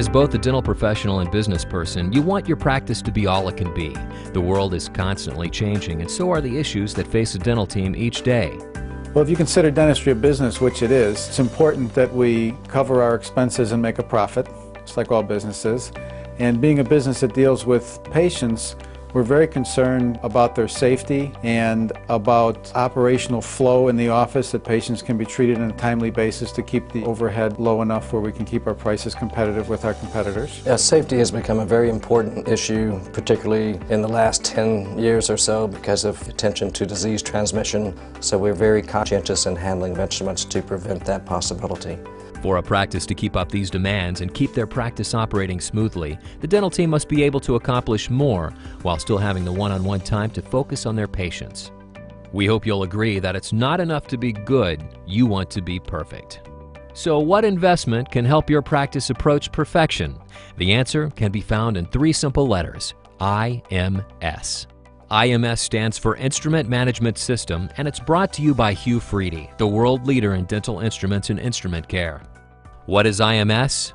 As both a dental professional and business person, you want your practice to be all it can be. The world is constantly changing, and so are the issues that face a dental team each day. Well, if you consider dentistry a business, which it is, it's important that we cover our expenses and make a profit, just like all businesses. And being a business that deals with patients, we're very concerned about their safety and about operational flow in the office, that patients can be treated on a timely basis to keep the overhead low enough where we can keep our prices competitive with our competitors. Safety has become a very important issue, particularly in the last 10 years or so because of attention to disease transmission. So we're very conscientious in handling instruments to prevent that possibility. For a practice to keep up these demands and keep their practice operating smoothly, the dental team must be able to accomplish more while still having the one-on-one time to focus on their patients. We hope you'll agree that it's not enough to be good, you want to be perfect. So what investment can help your practice approach perfection? The answer can be found in 3 simple letters: IMS. IMS stands for Instrument Management System, and it's brought to you by Hugh Freedy, the world leader in dental instruments and instrument care. What is IMS?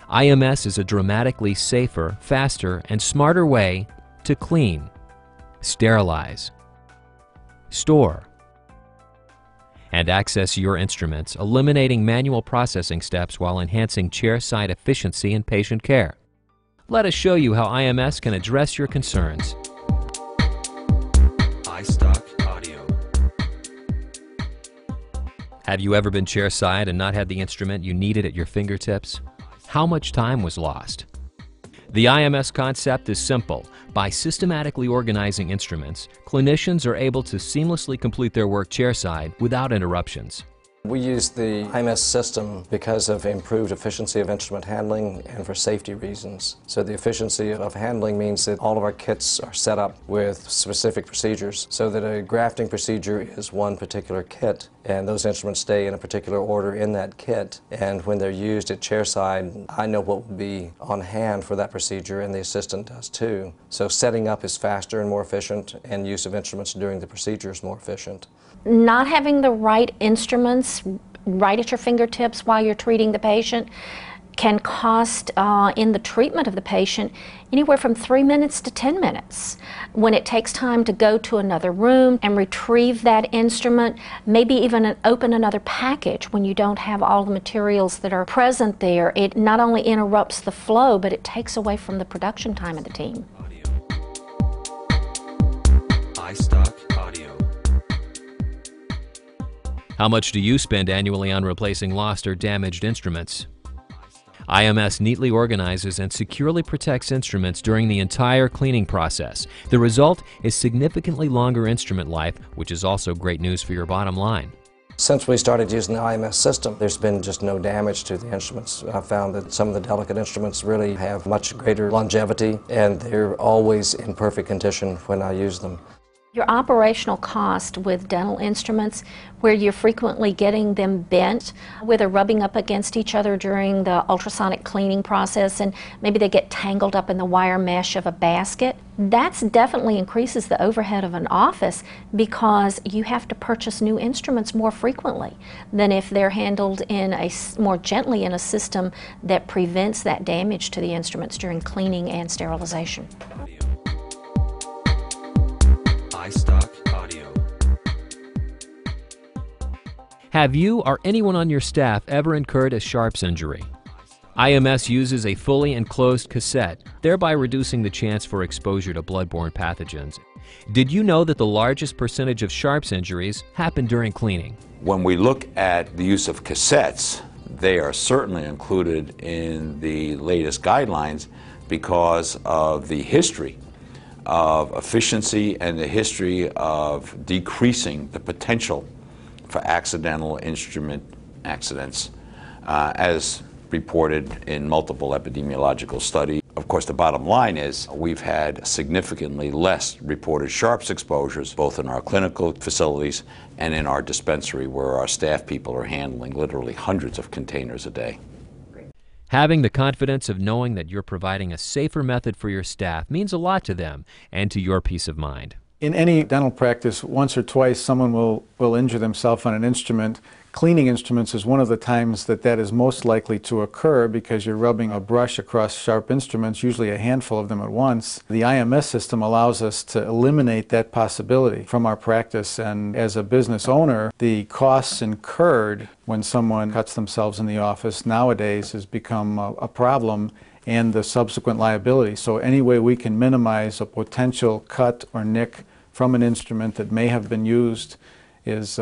IMS is a dramatically safer, faster, and smarter way to clean, sterilize, store, and access your instruments, eliminating manual processing steps while enhancing chairside efficiency and patient care. Let us show you how IMS can address your concerns. Have you ever been chairside and not had the instrument you needed at your fingertips? How much time was lost? The IMS concept is simple. By systematically organizing instruments, clinicians are able to seamlessly complete their work chairside without interruptions. We use the IMS system because of improved efficiency of instrument handling and for safety reasons. So the efficiency of handling means that all of our kits are set up with specific procedures so that a grafting procedure is one particular kit and those instruments stay in a particular order in that kit. And when they're used at chairside, I know what will be on hand for that procedure and the assistant does too. So setting up is faster and more efficient, and use of instruments during the procedure is more efficient. Not having the right instruments right at your fingertips while you're treating the patient can cost, in the treatment of the patient, anywhere from 3 minutes to 10 minutes. When it takes time to go to another room and retrieve that instrument, maybe even open another package when you don't have all the materials that are present there, it not only interrupts the flow, but it takes away from the production time of the team. How much do you spend annually on replacing lost or damaged instruments? IMS neatly organizes and securely protects instruments during the entire cleaning process. The result is significantly longer instrument life, which is also great news for your bottom line. Since we started using the IMS system, there's been just no damage to the instruments. I've found that some of the delicate instruments really have much greater longevity, and they're always in perfect condition when I use them. Your operational cost with dental instruments, where you're frequently getting them bent, where they're rubbing up against each other during the ultrasonic cleaning process, and maybe they get tangled up in the wire mesh of a basket, that definitely increases the overhead of an office because you have to purchase new instruments more frequently than if they're handled in more gently in a system that prevents that damage to the instruments during cleaning and sterilization. Have you or anyone on your staff ever incurred a sharps injury? IMS uses a fully enclosed cassette, thereby reducing the chance for exposure to bloodborne pathogens. Did you know that the largest percentage of sharps injuries happen during cleaning? When we look at the use of cassettes, they are certainly included in the latest guidelines because of the history of efficiency and the history of decreasing the potential for accidental instrument accidents, as reported in multiple epidemiological studies. Of course, the bottom line is we've had significantly less reported sharps exposures, both in our clinical facilities and in our dispensary, where our staff people are handling literally hundreds of containers a day. Having the confidence of knowing that you're providing a safer method for your staff means a lot to them and to your peace of mind. In any dental practice, once or twice someone will injure themselves on an instrument. Cleaning instruments is one of the times that is most likely to occur because you're rubbing a brush across sharp instruments, usually a handful of them at once. The IMS system allows us to eliminate that possibility from our practice, and as a business owner, the costs incurred when someone cuts themselves in the office nowadays has become a problem, and the subsequent liability. So any way we can minimize a potential cut or nick from an instrument that may have been used is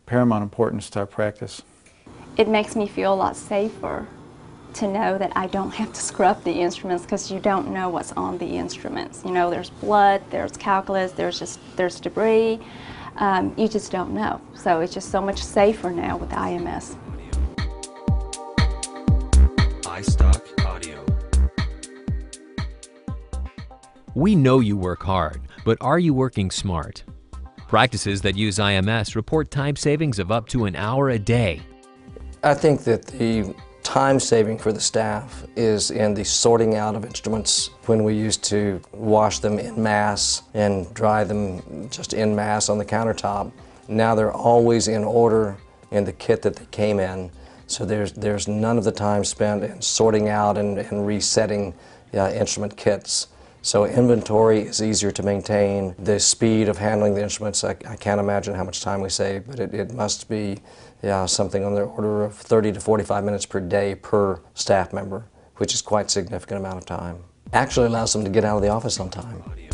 paramount importance to our practice. It makes me feel a lot safer to know that I don't have to scrub the instruments, because you don't know what's on the instruments. You know, there's blood, there's calculus, there's debris. You just don't know. So it's just so much safer now with IMS. Audio. We know you work hard, but are you working smart? Practices that use IMS report time savings of up to an hour a day. I think that the time saving for the staff is in the sorting out of instruments. When we used to wash them en masse and dry them just en masse on the countertop, now they're always in order in the kit that they came in. So there's none of the time spent in sorting out and resetting instrument kits. So inventory is easier to maintain. The speed of handling the instruments, I can't imagine how much time we save, but it must be something on the order of 30 to 45 minutes per day per staff member, which is quite a significant amount of time. Actually allows them to get out of the office on time. Audio.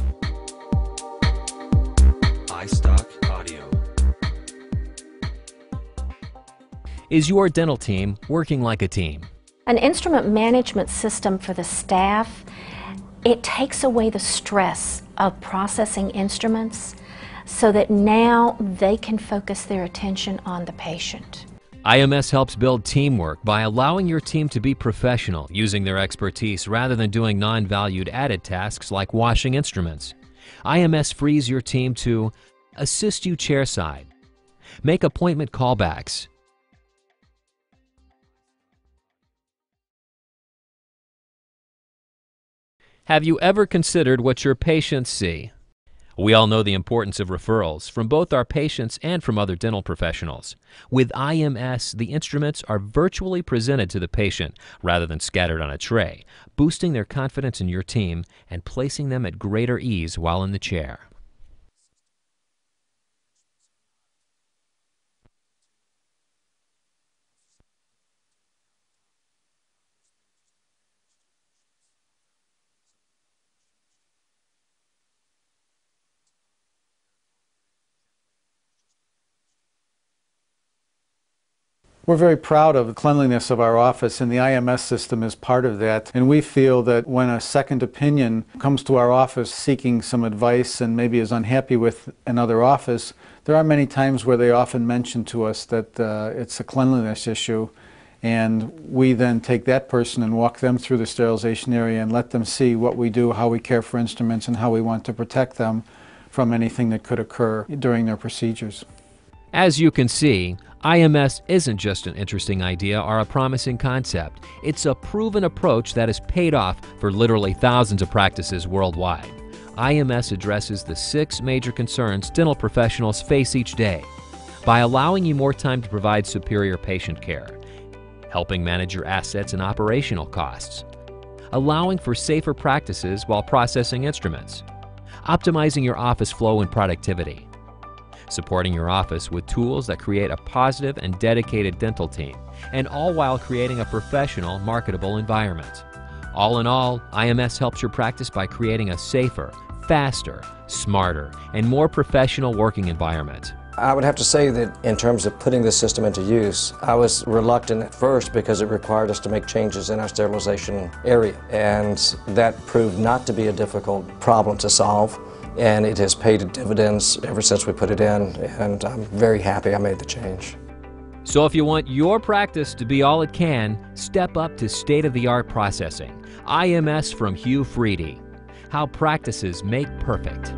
Is your dental team working like a team? An instrument management system for the staff, it takes away the stress of processing instruments so that now they can focus their attention on the patient. IMS helps build teamwork by allowing your team to be professional, using their expertise rather than doing non-valued added tasks like washing instruments. IMS frees your team to assist you chairside, make appointment callbacks, have you ever considered what your patients see? We all know the importance of referrals from both our patients and from other dental professionals. With IMS, the instruments are virtually presented to the patient rather than scattered on a tray, boosting their confidence in your team and placing them at greater ease while in the chair. We're very proud of the cleanliness of our office, and the IMS system is part of that. And we feel that when a second opinion comes to our office seeking some advice and maybe is unhappy with another office, there are many times where they often mention to us that it's a cleanliness issue, and we then take that person and walk them through the sterilization area and let them see what we do, how we care for instruments, and how we want to protect them from anything that could occur during their procedures. As you can see, IMS isn't just an interesting idea or a promising concept. It's a proven approach that has paid off for literally thousands of practices worldwide. IMS addresses the 6 major concerns dental professionals face each day by allowing you more time to provide superior patient care, helping manage your assets and operational costs, allowing for safer practices while processing instruments, optimizing your office flow and productivity, supporting your office with tools that create a positive and dedicated dental team, and all while creating a professional, marketable environment. All in all, IMS helps your practice by creating a safer, faster, smarter, and more professional working environment. I would have to say that in terms of putting this system into use, I was reluctant at first because it required us to make changes in our sterilization area, and that proved not to be a difficult problem to solve. And it has paid dividends ever since we put it in, and I'm very happy I made the change. So if you want your practice to be all it can, step up to state-of-the-art processing. IMS from Hugh Freedy. How practices make perfect.